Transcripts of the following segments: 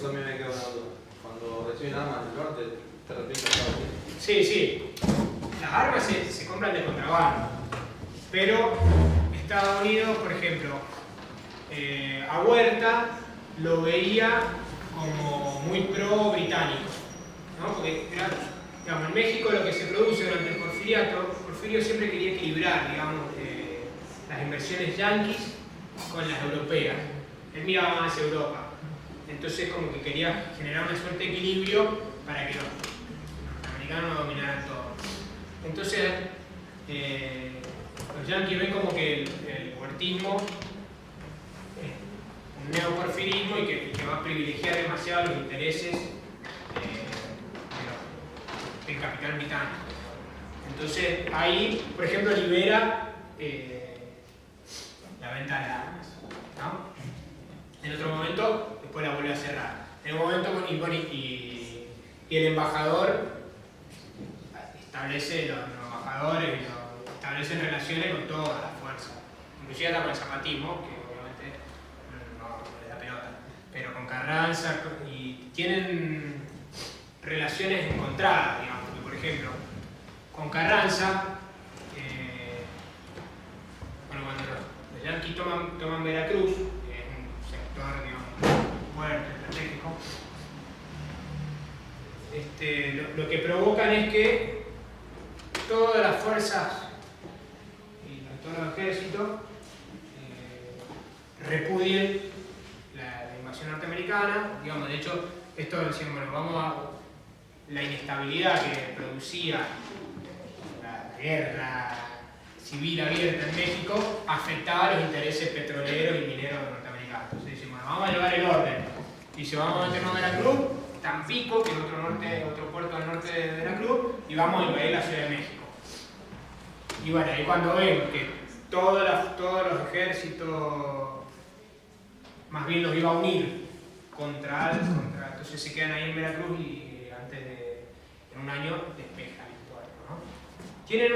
eso también me queda una duda. Cuando reciben armas del norte, ¿te refieres a Estados Unidos? Sí, sí. Las armas se compran de contrabando. Pero Estados Unidos, por ejemplo, a Huerta lo veía como muy pro-británico, ¿no? Porque digamos, en México lo que se produce durante el porfiriato, Porfirio siempre quería equilibrar, digamos, las inversiones yanquis con las europeas. Él miraba más hacia Europa. Entonces como que quería generar una suerte de equilibrio para que los norteamericanos no dominaran todo. Entonces los yanquis ven como que el huertismo es un neoporfirismo y que va a privilegiar demasiado los intereses del capital británico. Entonces ahí, por ejemplo, libera la venta de armas, ¿no? En otro momento, después la vuelve a cerrar. En un momento, y el embajador establece, los embajadores establecen relaciones con todas las fuerzas, inclusive hasta con el zapatismo, que obviamente no le da pelota, pero con Carranza, y tienen relaciones encontradas, digamos, porque, por ejemplo, con Carranza, bueno, cuando los yanquis toman Veracruz, que es un sector, digamos, fuerte, estratégico, lo que provocan es que todas las fuerzas y todos los ejércitos repudien la invasión norteamericana. Digamos, de hecho, esto decían, bueno, la inestabilidad que producía la guerra civil abierta en México afectaba los intereses petroleros y mineros norteamericanos. Entonces dicen, bueno, vamos a llevar el orden. Y si vamos a meternos en Veracruz, Tampico, que es otro puerto al norte de Veracruz, y vamos a invadir la Ciudad de México. Y bueno, ahí cuando ven que todos los ejércitos más bien los iba a unir contra entonces se quedan ahí en Veracruz y en un año despejan el puerto, ¿no? Tienen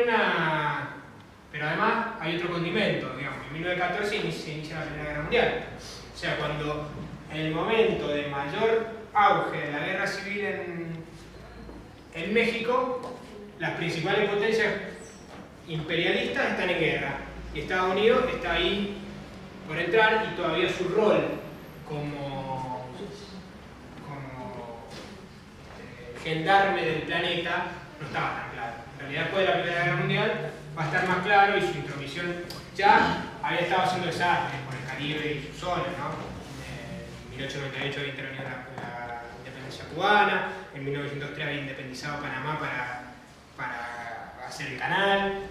pero además hay otro condimento, digamos, en 1914 se inicia la Primera Guerra Mundial. O sea, cuando en el momento de mayor auge de la guerra civil en México, las principales potencias imperialistas están en guerra y Estados Unidos está ahí por entrar y todavía su rol como gendarme del planeta no estaba tan claro. En realidad, después de la Primera Guerra Mundial va a estar más claro y su intromisión ya había estado haciendo desastres por el Caribe y sus zonas, ¿no? En 1898 había intervenido la independencia cubana, en 1903 había independizado Panamá para hacer el canal,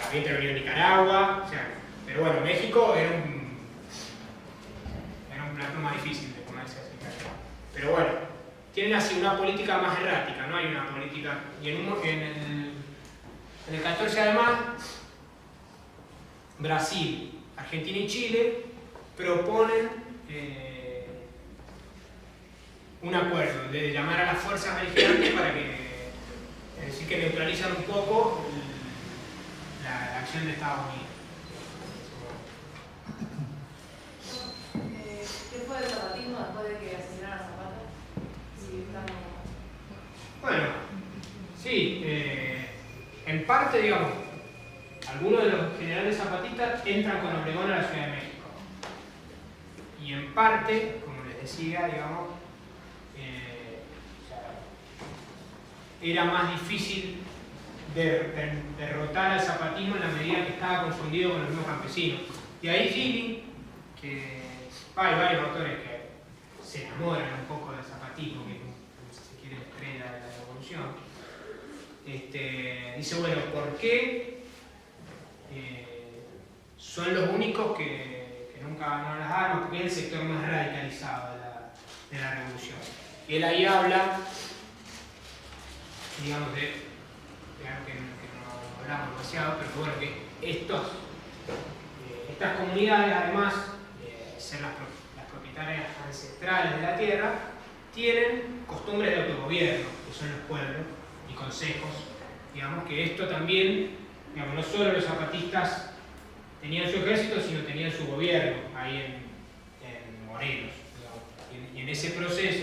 había intervenido Nicaragua, o sea, pero bueno, México era un plato más difícil de comerse así. Pero bueno, tienen así una política más errática, ¿no? Hay una política, y en el 14 además, Brasil, Argentina y Chile proponen un acuerdo de llamar a las fuerzas beligerantes para es decir, que neutralizan un poco la acción de Estados Unidos. ¿Qué fue del zapatismo después de que asesinaron a Zapata? Bueno, sí, en parte, digamos, algunos de los generales zapatistas entran con Obregón a la Ciudad de México. Y en parte, como les decía, digamos, era más difícil derrotar al zapatismo en la medida que estaba confundido con los mismos campesinos. Y ahí Gili, que hay varios autores que se enamoran un poco del zapatismo, que si se quiere la estrella de la revolución, dice, bueno, ¿por qué son los únicos que nunca ganaron las armas? Porque es el sector más radicalizado de la revolución. Y él ahí habla, digamos, de algo que no hablamos demasiado, pero bueno, que estas comunidades, además de ser las propietarias ancestrales de la tierra, tienen costumbres de autogobierno, que son los pueblos y consejos. Digamos que esto también, digamos, no solo los zapatistas tenían su ejército, sino tenían su gobierno ahí en Morelos. Digamos. Y en ese proceso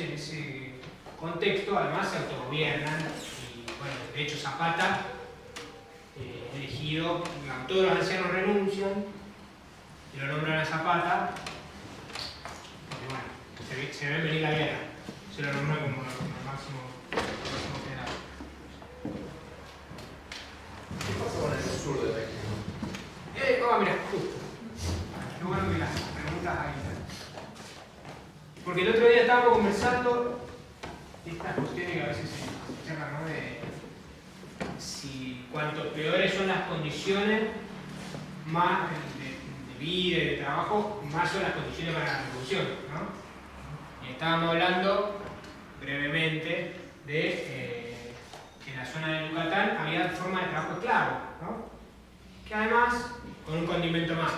contexto, además se autogobiernan. Y bueno, de hecho Zapata, elegido, digamos, todos los ancianos renuncian y lo nombran a Zapata, porque bueno, se ve venir la guerra, se lo nombran como el máximo general. ¿Qué pasa con el sur de México? Mira, justo. Qué bueno que las preguntas ahí están. Porque el otro día estábamos conversando estas cuestiones que a veces se llaman, ¿no? De si cuanto peores son las condiciones más de vida y de trabajo, más son las condiciones para la revolución, ¿no? Y estábamos hablando brevemente de que en la zona de Yucatán había forma de trabajo esclavo, ¿no? Que además, con un condimento más,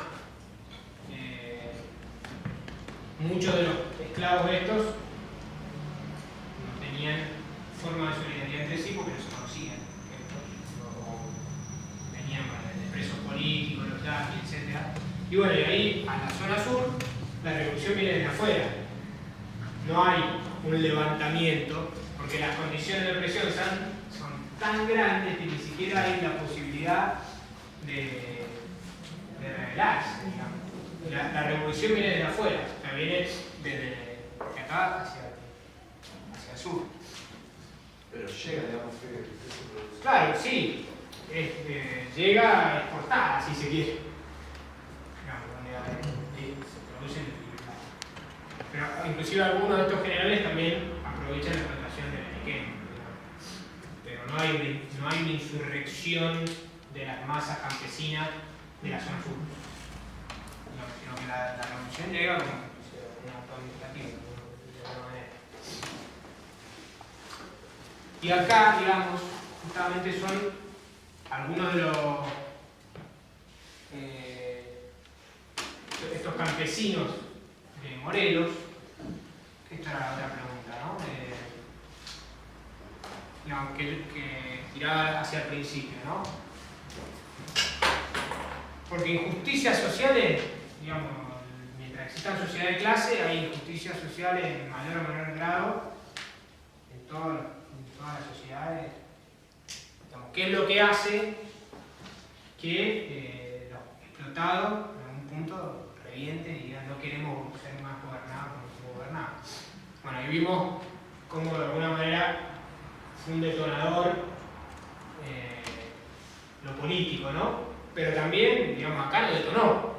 muchos de los esclavos estos no tenían forma de solidaridad entre sí porque no se conocían, o venían de presos políticos, los yanquis, etc. Y bueno, y ahí a la zona sur la revolución viene desde afuera. No hay un levantamiento porque las condiciones de opresión son tan grandes que ni siquiera hay la posibilidad de rebelarse, digamos. La revolución viene desde afuera, o sea, viene desde acá hacia el sur. Pero llega, digamos, que se produce. Claro, sí, llega exportada, si se quiere. Digamos, donde se producen dificultades. Pero inclusive algunos de estos generales también aprovechan la explotación del pequeño. Pero no hay una insurrección de las masas campesinas de la zona sur. Sino que la revolución llega como un acto administrativo, de alguna manera. Y acá, digamos, justamente son algunos de estos campesinos de Morelos. Esta era la otra pregunta, ¿no? Digamos, que tiraba hacia el principio, ¿no? Porque injusticias sociales, digamos, mientras existan sociedades de clase, hay injusticias sociales en mayor o menor grado en todas las sociedades. Digamos, ¿qué es lo que hace que los explotados en algún punto revienten y digan no queremos ser más gobernados como somos gobernados? Bueno, ahí vimos cómo de alguna manera fue un detonador lo político, ¿no? Pero también, digamos, acá no detonó.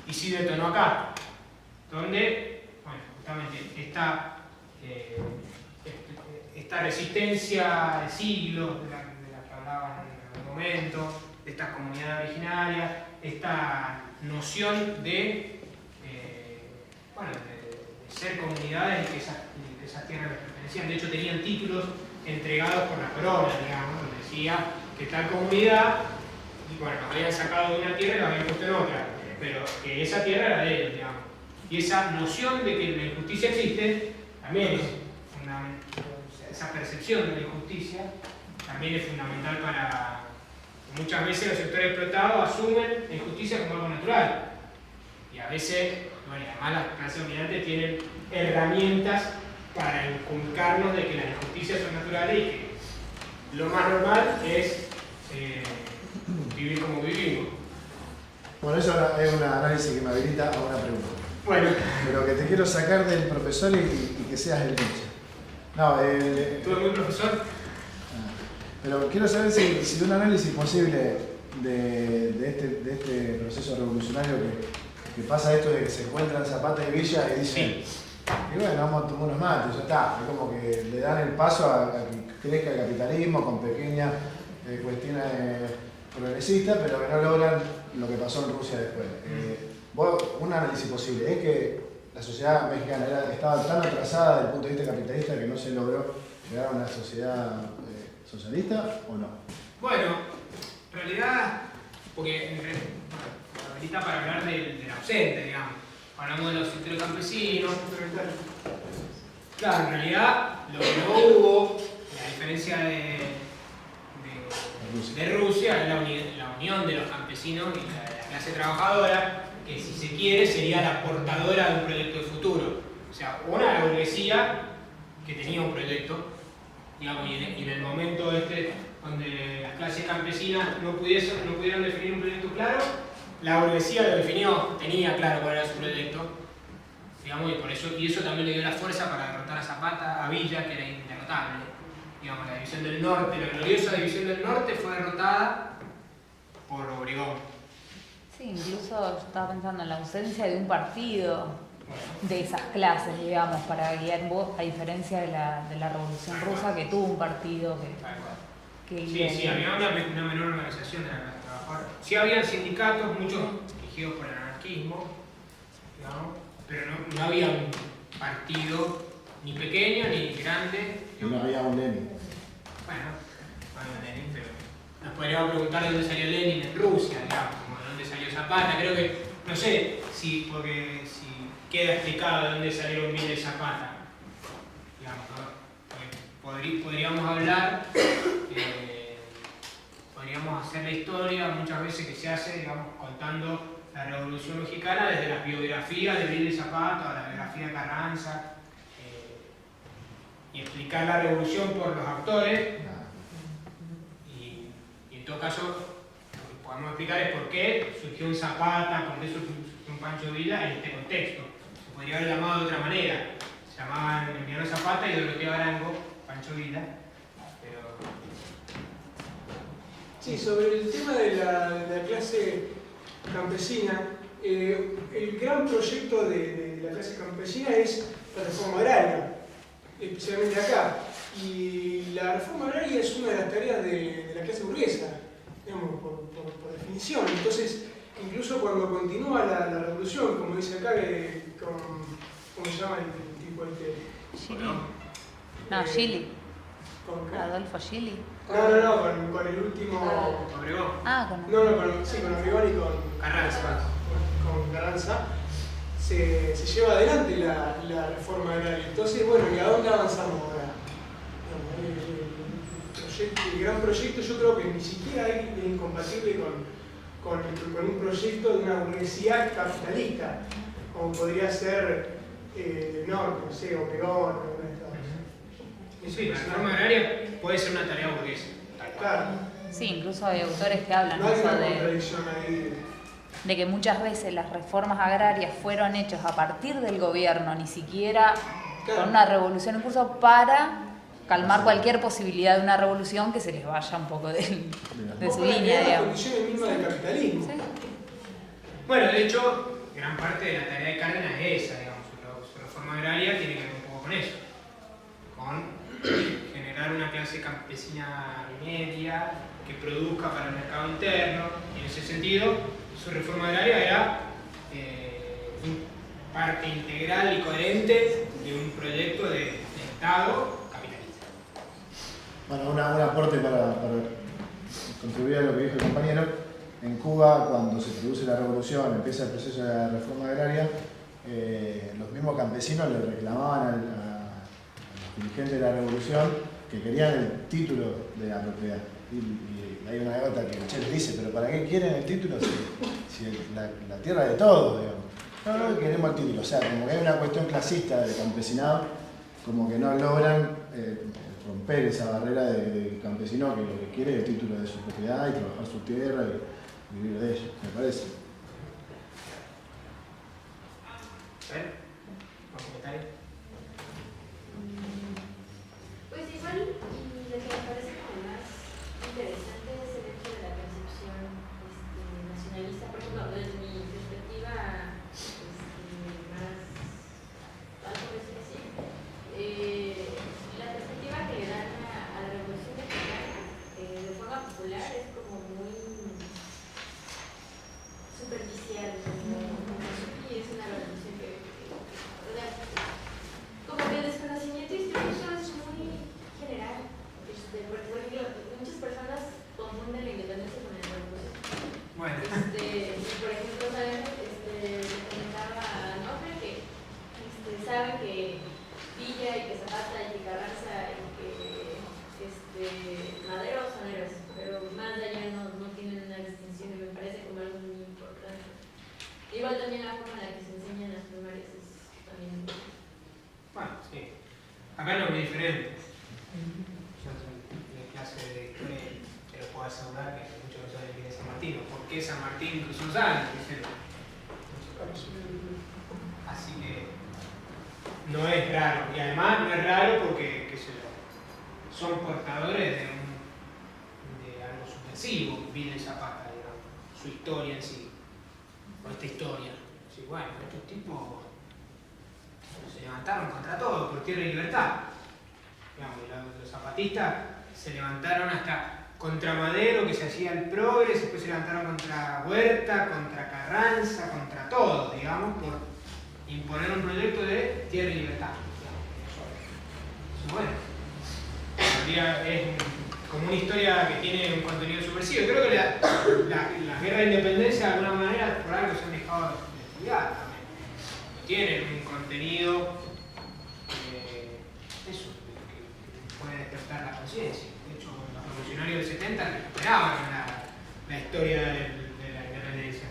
Y sí detonó acá, donde, bueno, justamente esta resistencia de siglos de la que hablaban en algún momento, de estas comunidades originarias, esta noción de ser comunidades y que esas tierras les pertenecían. De hecho, tenían títulos entregados por la corona, digamos, donde decía que tal comunidad, bueno, nos habían sacado de una tierra y la habían puesto en otra, pero que esa tierra era de ellos, digamos. Y esa noción de que la injusticia existe también es fundamental. Esa percepción de la injusticia también es fundamental para. Muchas veces los sectores explotados asumen la injusticia como algo natural. Y a veces, bueno, además las clases dominantes tienen herramientas para inculcarnos de que las injusticias son naturales y que lo más normal es vivir como vivimos. Bueno, eso es un análisis que me habilita a una pregunta. Bueno. Pero que te quiero sacar del profesor y que seas el hincha. No, ¿Tú eres muy profesor? Pero quiero saber si un análisis posible de este proceso revolucionario que pasa esto de que se encuentran Zapata y Villa y dicen, Sí. y bueno, vamos a tomar unos mates, ya está. Es como que le dan el paso a que crezca el capitalismo con pequeñas cuestiones progresistas, pero que no logran lo que pasó en Rusia después. Un análisis posible es que la sociedad mexicana estaba tan atrasada desde el punto de vista capitalista que no se logró llegar a una sociedad socialista o no. Bueno, en realidad, porque habilita para hablar del ausente, digamos. Hablamos de los sectores campesinos. Claro, en realidad lo que no hubo, a diferencia de Rusia, es la unión de los campesinos y la clase trabajadora, que si se quiere sería la portadora de un proyecto de futuro. O sea, una, la burguesía que tenía un proyecto, digamos, y en el momento donde las clases campesinas no pudieron definir un proyecto claro, la burguesía lo definió, tenía claro cuál era su proyecto, digamos, y eso también le dio la fuerza para derrotar a Zapata, a Villa, que era inderrotable. Digamos, la división del norte, la gloriosa división del norte fue derrotada por Obregón. Sí, incluso yo estaba pensando en la ausencia de un partido de esas clases, digamos, para guiar vos, a diferencia de la Revolución Rusa, que tuvo un partido que Sí, había una menor organización de la clase trabajadora. Sí había sindicatos, muchos dirigidos por el anarquismo, digamos, pero no había un partido ni pequeño ni grande. Y no había un Lenin. Bueno, no había Lenin, pero nos podríamos preguntar de dónde salió Lenin en Rusia, digamos, como de dónde salió Zapata. Creo que, no sé si queda explicado de dónde salieron Villa y Zapata. Digamos, ¿no? Podríamos hablar, podríamos hacer la historia muchas veces que se hace, digamos, contando la Revolución Mexicana desde las biografías de Villa y Zapata a la biografía de Carranza, y explicar la revolución por los actores, y en todo caso lo que podemos explicar es por qué surgió un Zapata, por qué surgió un Pancho Villa en este contexto. Se podría haber llamado de otra manera, se llamaban Emiliano Zapata y Doroteo Arango, Pancho Villa, pero... Sí, sobre el tema de la clase campesina, el gran proyecto de la clase campesina es la reforma agraria, especialmente acá. Y la reforma agraria es una de las tareas de la clase burguesa, digamos, por definición. Entonces, incluso cuando continúa la revolución, como dice acá, ¿cómo se llama el tipo este? Gili. No, Gili. ¿Con qué? Adolfo Gili. No, con el último... Obregón. Con... No, con Obregón y con Carranza. Con Carranza. Se lleva adelante la reforma agraria. Entonces, bueno, ¿y a dónde avanzamos ahora? El gran proyecto yo creo que ni siquiera es incompatible con un proyecto de una burguesía capitalista, como podría ser el norte, no sé, Obregón, Sí, la reforma agraria puede ser una tarea burguesa. Claro. Sí, incluso hay autores que hablan No hay eso una contradicción ahí. de que muchas veces las reformas agrarias fueron hechas a partir del gobierno, ni siquiera con una revolución en curso, para calmar cualquier posibilidad de una revolución que se les vaya un poco de su línea, las digamos. condiciones mismas del capitalismo. Sí. Bueno, de hecho, gran parte de la tarea de Cárdenas es esa, digamos, su reforma agraria tiene que ver un poco con eso, con generar una clase campesina media que produzca para el mercado interno, y en ese sentido su reforma agraria era parte integral y coherente de un proyecto de Estado capitalista. Bueno, un aporte para contribuir a lo que dijo el compañero. En Cuba, cuando se produce la revolución, empieza el proceso de la reforma agraria, los mismos campesinos le reclamaban a los dirigentes de la revolución que querían el título de la propiedad. Y hay una anécdota que el Che les dice, pero ¿para qué quieren el título si la tierra es de todos, digamos? No, queremos el título. O sea, como que hay una cuestión clasista del campesinado, como que no logran romper esa barrera del campesino que lo que quiere es el título de su propiedad y trabajar su tierra y vivir de ella, me parece. ¿Un comentario? Pues igual, y lo que me parece como más interesante es el hecho de la percepción nacionalista, por ejemplo, desde mi perspectiva más, algo así, la perspectiva que le dan a la Revolución Mexicana de forma popular es como muy superficial, y es una revolución que como que el desconocimiento histórico es muy general. Por ejemplo, muchas personas confunden la independencia con el revolución. Bueno. Por ejemplo, saben, comentaba a Nofre que saben que Villa y que Zapata y que Carranza y que Madero son héroes, pero más allá no tienen una distinción, y me parece como algo muy importante. Igual también la forma en la que se enseñan las primarias es también... Bueno, sí. Acá no es muy diferente. Yo en clase de historia te lo puedo asegurar que muchos no saben quién es San Martín. ¿Por qué San Martín incluso no saben? Así que no es raro. Y además no es raro porque, qué sé yo, son portadores de algo subversivo, Villa y Zapata, digamos, su historia en sí, o esta historia. Sí, bueno, estos tipos se levantaron contra todo, por tierra y libertad. Digamos, los zapatistas se levantaron hasta contra Madero, que se hacía el progres, después se levantaron contra Huerta, contra Carranza, contra todo, digamos, por imponer un proyecto de tierra y libertad. Eso, bueno, es como una historia que tiene un contenido subversivo. Creo que las guerras de independencia de alguna manera por algo se han dejado de estudiar también. Tienen un contenido eso, que puede despertar la conciencia. De hecho, los revolucionarios del 70 recuperaban la historia de la independencia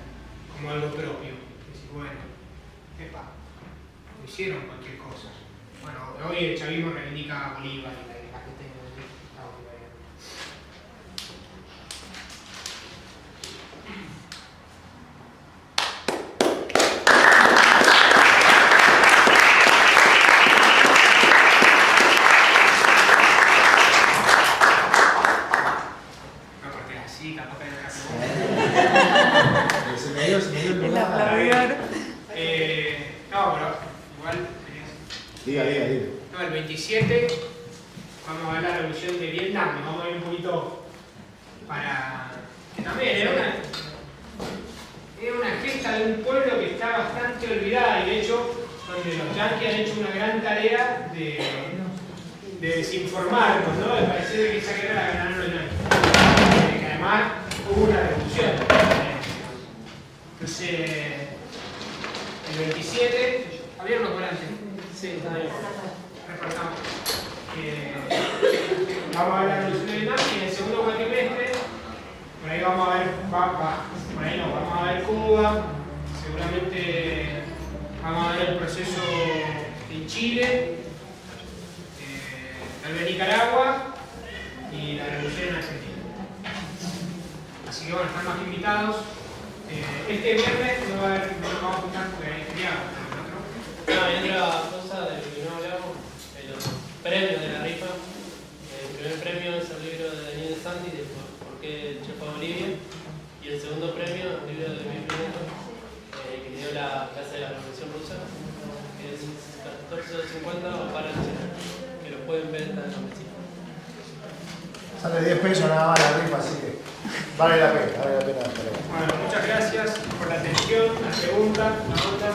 como algo propio. Es decir, bueno, no hicieron cualquier cosa. Bueno, hoy el chavismo reivindica a Bolívar y la gente de Estados Unidos. No, porque así, capaz que hay otra Se me dio el El lugar. aplaudidor. no, pero igual Diga. no, el 27 vamos a ver la revolución de Vietnam, nos vamos a ver un poquito para que también era una gesta de un pueblo que está bastante olvidada y de hecho donde los yanquis han hecho una gran tarea de desinformarnos, ¿no? De parecer que esa guerra la ganaron los yanquis. Que además hubo una revolución. Entonces, el 27, ¿abrieron los volantes? Sí, está bien. Reportamos. Vamos a ver la revolución de Vietnam y en el segundo cuatrimestre, por ahí vamos a ver, por ahí no, vamos a ver Cuba, seguramente vamos a ver el proceso en Chile, el de Nicaragua y la revolución en Argentina. Así que bueno, están más que invitados. Este viernes no vamos a juntar porque hay feriado. No, y otra cosa de lo que no hablamos, los premios de la rifa. El primer premio es el libro de Daniel Santi, de ¿Por qué el Che fue a Bolivia? Y el segundo premio, el libro de Luis Pinedo, que dio la clase de la Revolución Rusa, que es 14.50 o para el Che, que lo pueden ver en la campesina. Sale 10 pesos nada más la rifa, así que vale la pena. Bueno, muchas gracias por la atención, la pregunta, la nota.